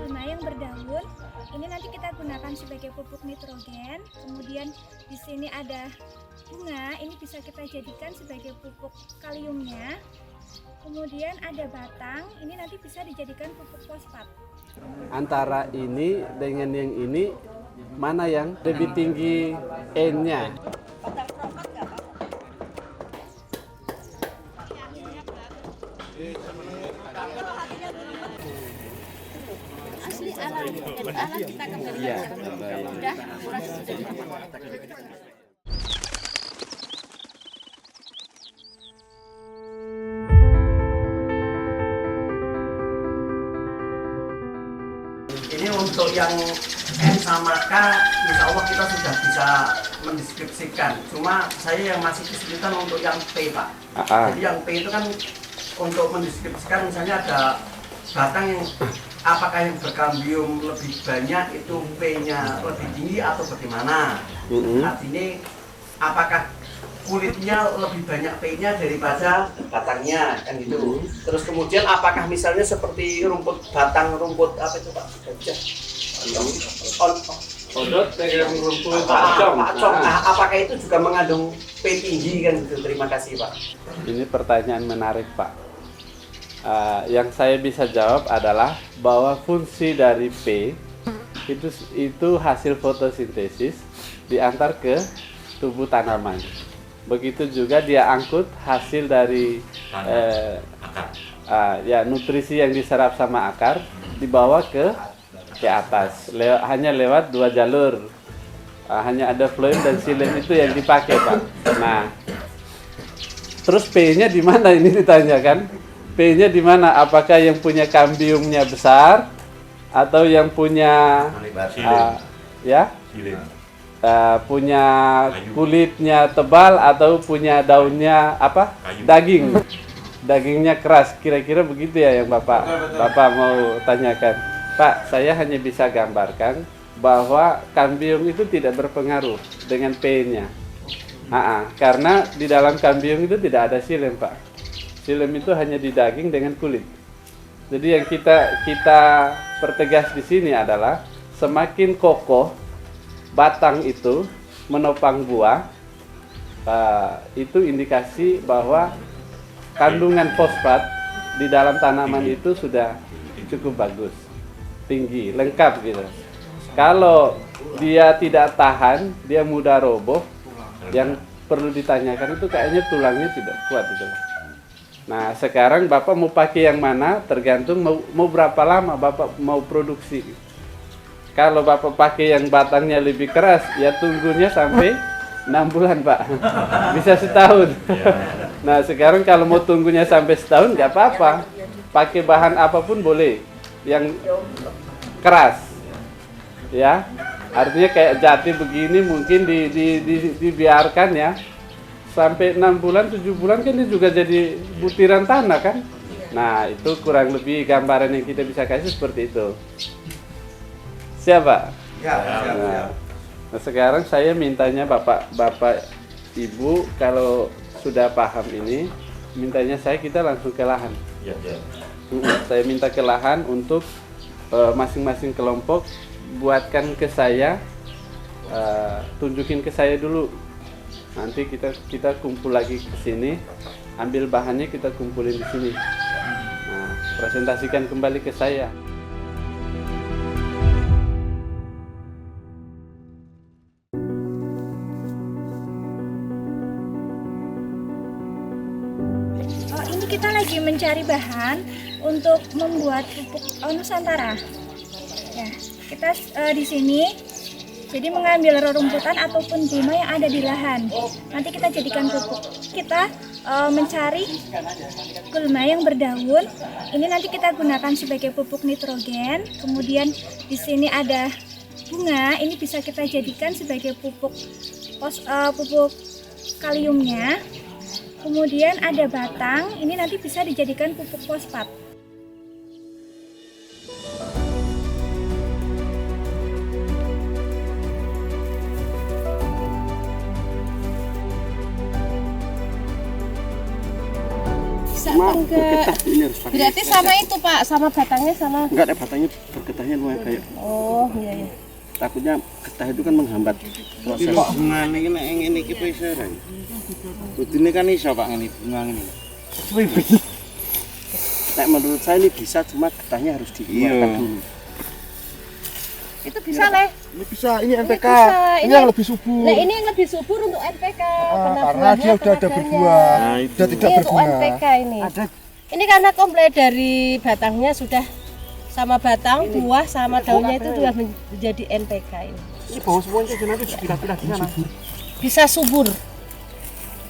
gulma yang berdaun. Ini nanti kita gunakan sebagai pupuk nitrogen. Kemudian di sini ada bunga, ini bisa kita jadikan sebagai pupuk kaliumnya. Kemudian ada batang, ini nanti bisa dijadikan pupuk fosfat. Antara ini dengan yang ini, mana yang lebih tinggi N-nya? Asli alam, dari alam kita kembali Iya, udah kurang sudah. Ini untuk yang N sama K, insya Allah kita sudah bisa mendeskripsikan. Cuma saya yang masih kesulitan untuk yang P, Pak. Jadi yang P itu kan untuk mendeskripsikan, misalnya ada batang yang apakah yang berkambium lebih banyak itu P-nya lebih tinggi atau bagaimana? Artinya apakah kulitnya lebih banyak P-nya daripada batangnya, kan gitu. Terus kemudian apakah misalnya seperti rumput batang, rumput apa itu Pak? Odot dengan rumput Pacong. Apakah itu juga mengandung P tinggi kan gitu? Terima kasih Pak. Ini pertanyaan menarik Pak. Yang saya bisa jawab adalah bahwa fungsi dari P itu hasil fotosintesis diantar ke tubuh tanaman. Begitu juga dia angkut hasil dari nutrisi yang diserap sama akar dibawa ke atas. Hanya lewat dua jalur. Hanya ada floem dan xilem itu yang dipakai Pak. Nah, terus P-nya di mana ini ditanyakan? P-nya di mana? Apakah yang punya kambiumnya besar atau yang punya punya kulitnya tebal atau punya daunnya apa? Dagingnya keras. Kira-kira begitu ya yang Bapak mau tanyakan. Pak, saya hanya bisa gambarkan bahwa kambium itu tidak berpengaruh dengan P-nya. Karena di dalam kambium itu tidak ada xilem, Pak. Xilem itu hanya di daging dengan kulit. Jadi yang kita pertegas di sini adalah semakin kokoh batang itu menopang buah, itu indikasi bahwa kandungan fosfat di dalam tanaman itu sudah cukup bagus, tinggi, lengkap gitu. Kalau dia tidak tahan, dia mudah roboh, yang perlu ditanyakan itu kayaknya tulangnya tidak kuat gitu. Nah, sekarang Bapak mau pakai yang mana tergantung mau berapa lama Bapak mau produksi. Kalau Bapak pakai yang batangnya lebih keras, ya tunggunya sampai 6 bulan Pak. Bisa setahun. Nah, sekarang kalau mau tunggunya sampai setahun nggak apa-apa. Pakai bahan apapun boleh. Yang keras. Ya. Artinya kayak jati begini mungkin dibiarkan ya. Sampai 6 bulan, 7 bulan kan dia juga jadi butiran tanah kan. Nah, itu kurang lebih gambaran yang kita bisa kasih seperti itu. Siapa? Nah, sekarang saya mintanya Bapak Ibu kalau sudah paham ini, mintanya kita langsung ke lahan. Saya minta ke lahan untuk masing-masing kelompok buatkan ke saya, tunjukin ke saya dulu. Nanti kita kumpul lagi ke sini, ambil bahannya kita kumpulin di sini. Nah, presentasikan kembali ke saya. Ini kita lagi mencari bahan untuk membuat pupuk Nusantara. Ya, kita di sini. Jadi mengambil rerumputan ataupun gulma yang ada di lahan. Nanti kita jadikan pupuk. Kita mencari gulma yang berdaun. Ini nanti kita gunakan sebagai pupuk nitrogen. Kemudian di sini ada bunga. Ini bisa kita jadikan sebagai pupuk kaliumnya. Kemudian ada batang. Ini nanti bisa dijadikan pupuk fosfat. bisa enggak? Ini harus pakai. Berarti sama itu Pak, sama batangnya sama. Enggak ada batangnya, bergetahnya lumayan kayak. Oh iya iya. Takutnya getah itu kan menghambat proses. Kok ngene iki nek ngene iki bisa ra. Budine kan iso Pak ngene bunga ngene. Nek menurut saya ini bisa, cuma getahnya harus dikeluarkan dulu. Itu bisa Le. Ini bisa, ini NPK. bisa. Ini yang lebih subur. Nah ini yang lebih subur untuk NPK. Karena dia udah ada berbuah. Sudah tidak Ini untuk berbunga. NPK ini. Ini karena komplit dari batangnya sudah sama batang, buah sama daunnya itu sudah menjadi NPK ini. Ini bawah semuanya nanti kira-kira di sana. Bisa subur.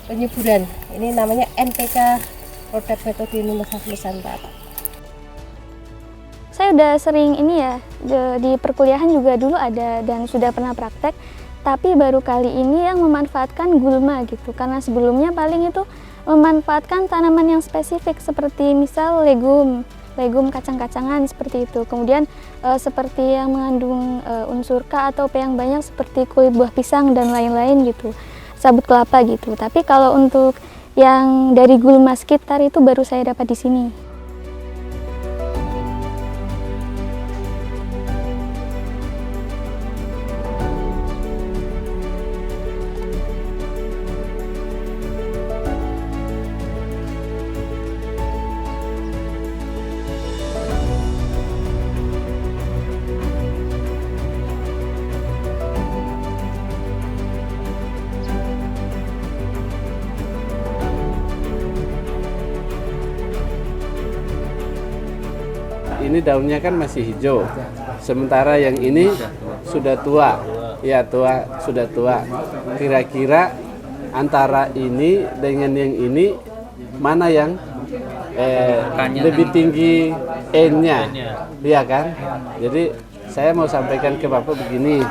Penyuburan. Ini namanya NPK, produk metode Nusantara. Saya udah sering ini ya, di perkuliahan juga dulu ada dan sudah pernah praktek, tapi baru kali ini yang memanfaatkan gulma gitu, karena sebelumnya paling itu memanfaatkan tanaman yang spesifik seperti misal legum kacang-kacangan seperti itu, kemudian seperti yang mengandung unsur K atau P yang banyak seperti kulit buah pisang dan lain-lain gitu, sabut kelapa gitu. Tapi kalau untuk yang dari gulma sekitar itu baru saya dapat di sini. Ini daunnya kan masih hijau, sementara yang ini sudah tua, ya sudah tua. Kira-kira antara ini dengan yang ini mana yang lebih tinggi N-nya, iya kan? Jadi saya mau sampaikan ke Bapak begini,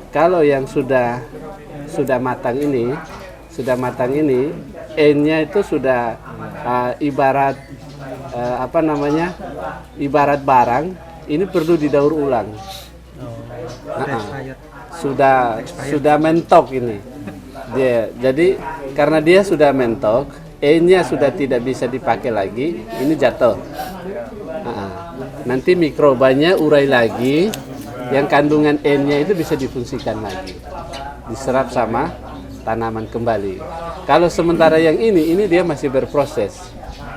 kalau yang sudah matang ini, N-nya itu sudah ibarat ibarat barang, ini perlu didaur ulang. Sudah mentok ini. Jadi karena dia sudah mentok, E-nya sudah tidak bisa dipakai lagi, ini jatuh. Nanti mikrobanya urai lagi, yang kandungan N-nya itu bisa difungsikan lagi, diserap sama tanaman kembali. Kalau sementara yang ini dia masih berproses.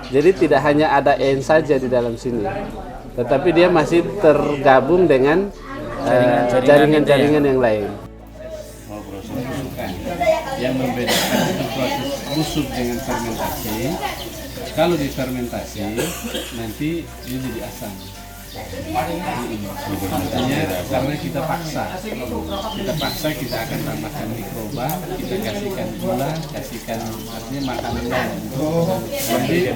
Jadi tidak hanya ada N saja di dalam sini, tetapi dia masih tergabung dengan jaringan-jaringan yang lain. Yang membedakan itu proses busuk dengan fermentasi. Kalau difermentasi nanti dia jadi asam. Artinya karena kita paksa, kita akan tambahkan mikroba, kita kasihkan gula, artinya makanan lain. Jadi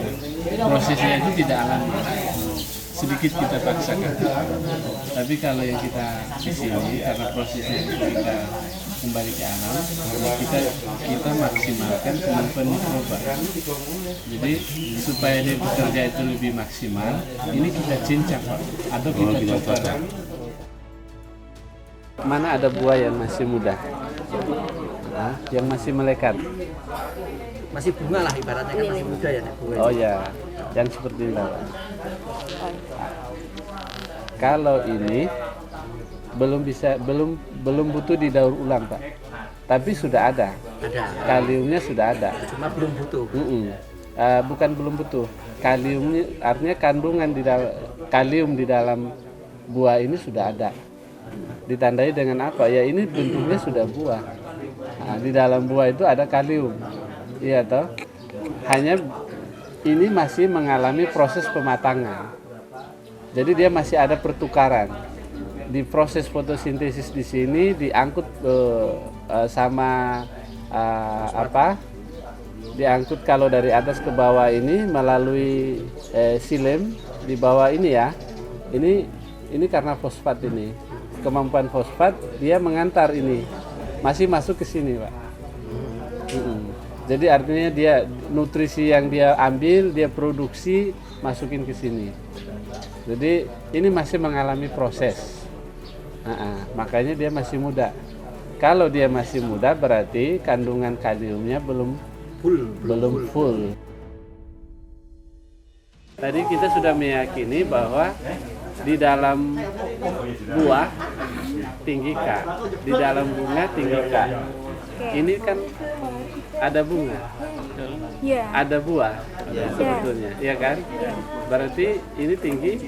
prosesnya itu tidak alami, sedikit kita paksakan. Tapi kalau yang kita di sini karena prosesnya itu kita kembali ke alam, kita maksimalkan kemampuan mikroba. Jadi supaya dia bekerja itu lebih maksimal, ini kita cincang Pak, atau kita coba. Mana ada buah yang masih muda, yang masih melekat? Masih bunga lah ibaratnya kan masih muda ya bunga. Oh ya, yang seperti ini Pak. Kalau ini belum butuh didaur ulang Pak, tapi sudah ada. Kaliumnya sudah ada. Cuma belum butuh. Bukan belum butuh. Kaliumnya artinya kandungan kalium di dalam buah ini sudah ada. Ditandai dengan apa? Ya ini bentuknya sudah buah. Di dalam buah itu ada kalium. Iya toh? Hanya ini masih mengalami proses pematangan. Jadi dia masih ada pertukaran. Di proses fotosintesis di sini diangkut sama diangkut kalau dari atas ke bawah ini melalui silem di bawah ini ya. Ini karena fosfat ini. Kemampuan fosfat dia mengantar ini. Masih masuk ke sini, Pak. Jadi artinya dia nutrisi yang dia ambil, dia produksi masukin ke sini. Jadi ini masih mengalami proses. Makanya dia masih muda. Kalau dia masih muda berarti kandungan kaliumnya belum full. tadi kita sudah meyakini bahwa di dalam buah tinggi K, di dalam bunga tinggi K. Ini kan ada bunga, ada buah sebetulnya, ya kan? Berarti ini tinggi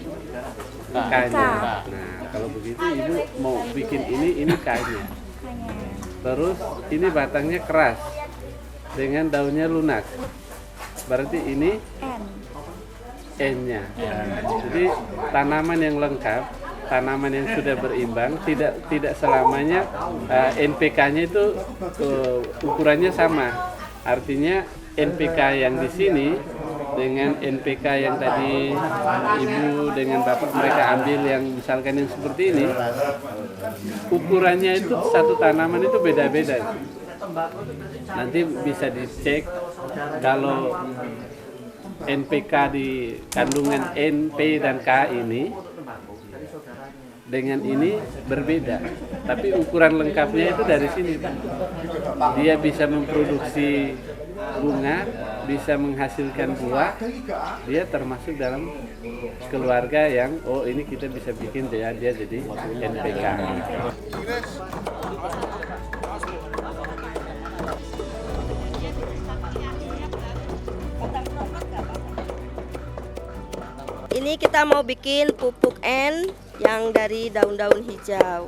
K-nya. Nah, kalau begitu ibu mau bikin ini K-nya. Terus ini batangnya keras dengan daunnya lunak. Berarti ini N-nya. Jadi tanaman yang lengkap, tanaman yang sudah berimbang, tidak selamanya NPK-nya itu ukurannya sama. Artinya NPK yang di sini dengan NPK yang tadi ibu dengan bapak mereka ambil yang misalkan yang seperti ini, ukurannya itu satu tanaman itu beda-beda. Nanti bisa dicek kalau NPK di kandungan N, P, dan K ini dengan ini berbeda. Tapi ukuran lengkapnya itu dari sini. Dia bisa memproduksi bunga, bisa menghasilkan buah. Dia termasuk dalam keluarga yang ini kita bisa bikin dia jadi NPK. Ini kita mau bikin pupuk N yang dari daun-daun hijau.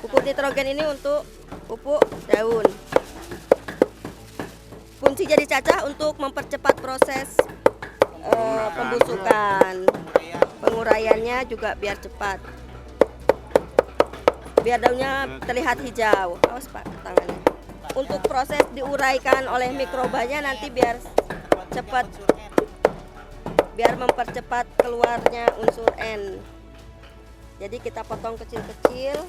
Pupuk nitrogen ini untuk pupuk daun. Fungsi jadi cacah untuk mempercepat proses pembusukan. Penguraiannya juga biar cepat. Biar daunnya terlihat hijau. Awas Pak, tangannya. Untuk proses diuraikan oleh mikrobanya nanti biar cepat. Biar mempercepat keluarnya unsur N. Jadi kita potong kecil-kecil.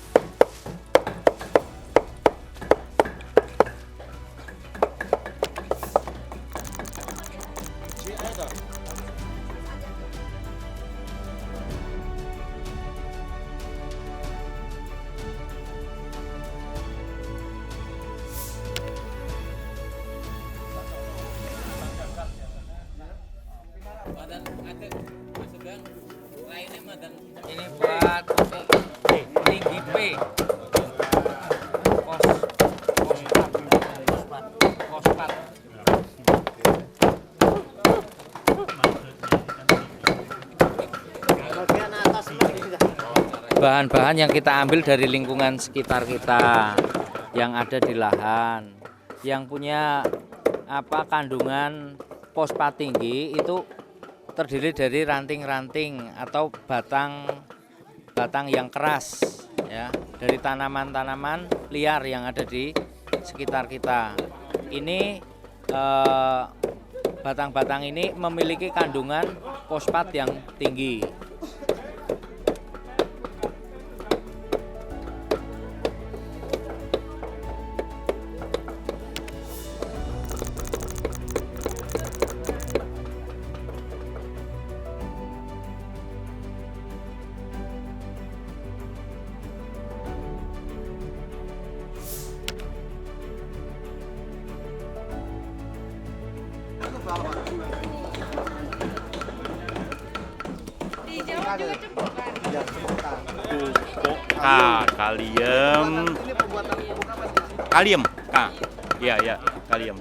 Ini buat tinggi P. Fosfat. Bahan-bahan yang kita ambil dari lingkungan sekitar kita yang ada di lahan, yang punya kandungan fosfat tinggi itu terdiri dari ranting-ranting atau batang yang keras ya, dari tanaman-tanaman liar yang ada di sekitar kita. Ini batang-batang ini memiliki kandungan fosfat yang tinggi. Pupuk kalium kalium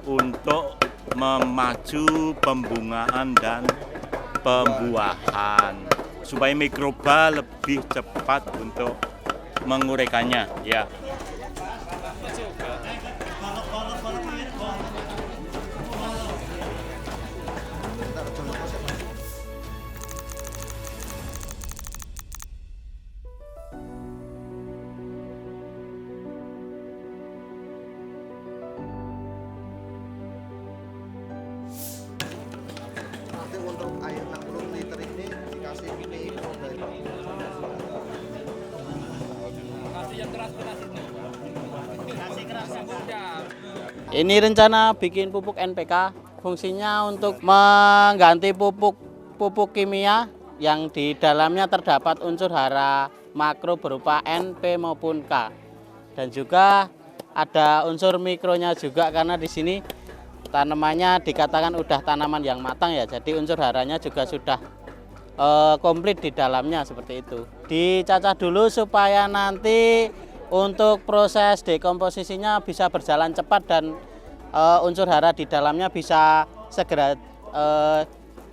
untuk memacu pembungaan dan pembuahan supaya mikroba lebih cepat untuk menguraikannya ya. Untuk air 60 liter ini dikasih ini Ini rencana bikin pupuk NPK, fungsinya untuk mengganti pupuk kimia yang di dalamnya terdapat unsur hara makro berupa N, P maupun K. Dan juga ada unsur mikronya juga karena di sini tanamannya dikatakan udah tanaman yang matang ya, jadi unsur haranya juga sudah komplit di dalamnya seperti itu. Dicacah dulu supaya nanti untuk proses dekomposisinya bisa berjalan cepat dan unsur hara di dalamnya bisa segera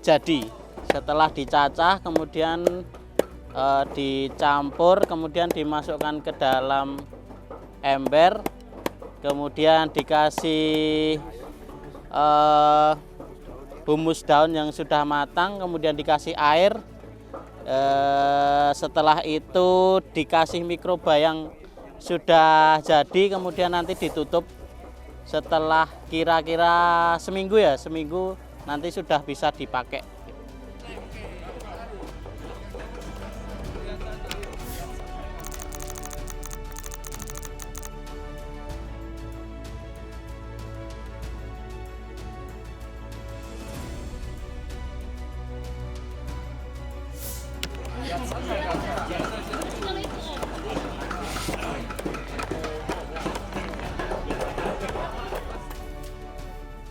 jadi. Setelah dicacah kemudian dicampur, kemudian dimasukkan ke dalam ember, kemudian dikasih humus daun yang sudah matang, kemudian dikasih air. Setelah itu dikasih mikroba yang sudah jadi, kemudian nanti ditutup. Setelah kira-kira seminggu nanti sudah bisa dipakai.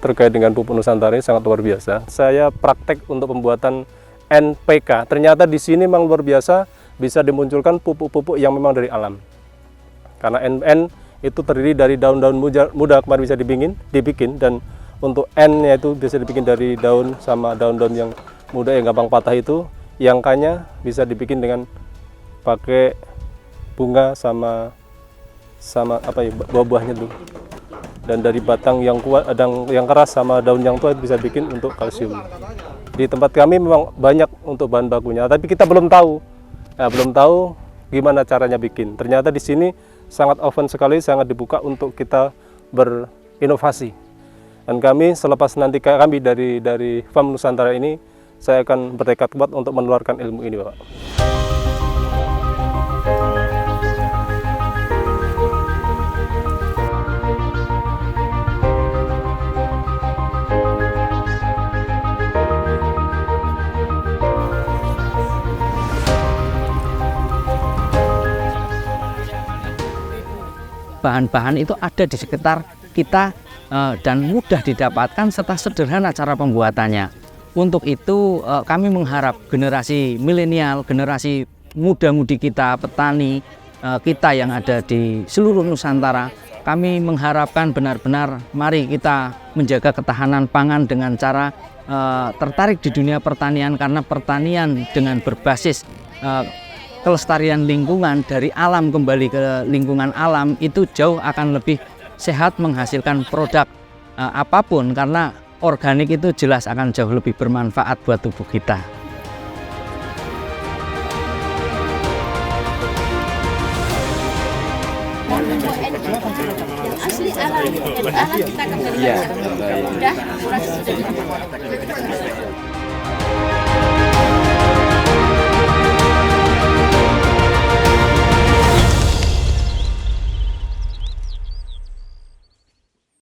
Terkait dengan pupuk Nusantara ini sangat luar biasa. Saya praktek untuk pembuatan NPK. Ternyata di sini memang luar biasa bisa dimunculkan pupuk-pupuk yang memang dari alam. Karena NN itu terdiri dari daun-daun muda kemarin bisa dibikin dan untuk N-nya itu bisa dibikin dari daun sama daun-daun yang muda yang gampang patah itu. Yang K-nya bisa dibikin dengan pakai bunga sama buah-buahnya tuh. Dan dari batang yang kuat, yang keras sama daun yang tua bisa bikin untuk kalsium. Di tempat kami memang banyak untuk bahan bakunya, tapi kita belum tahu gimana caranya bikin. Ternyata di sini sangat open sekali, sangat dibuka untuk kita berinovasi. Dan kami selepas nanti kami dari Farm Nusantara ini, saya akan bertekad kuat untuk menularkan ilmu ini, Bapak. Bahan-bahan itu ada di sekitar kita dan mudah didapatkan serta sederhana cara pembuatannya. Untuk itu kami mengharap generasi milenial, generasi muda-mudi kita, petani kita yang ada di seluruh Nusantara, kami mengharapkan benar-benar mari kita menjaga ketahanan pangan dengan cara tertarik di dunia pertanian, karena pertanian dengan berbasis kelestarian lingkungan dari alam kembali ke lingkungan alam itu jauh akan lebih sehat, menghasilkan produk apapun, karena organik itu jelas akan jauh lebih bermanfaat buat tubuh kita. Asli alam kita kembali. Iya.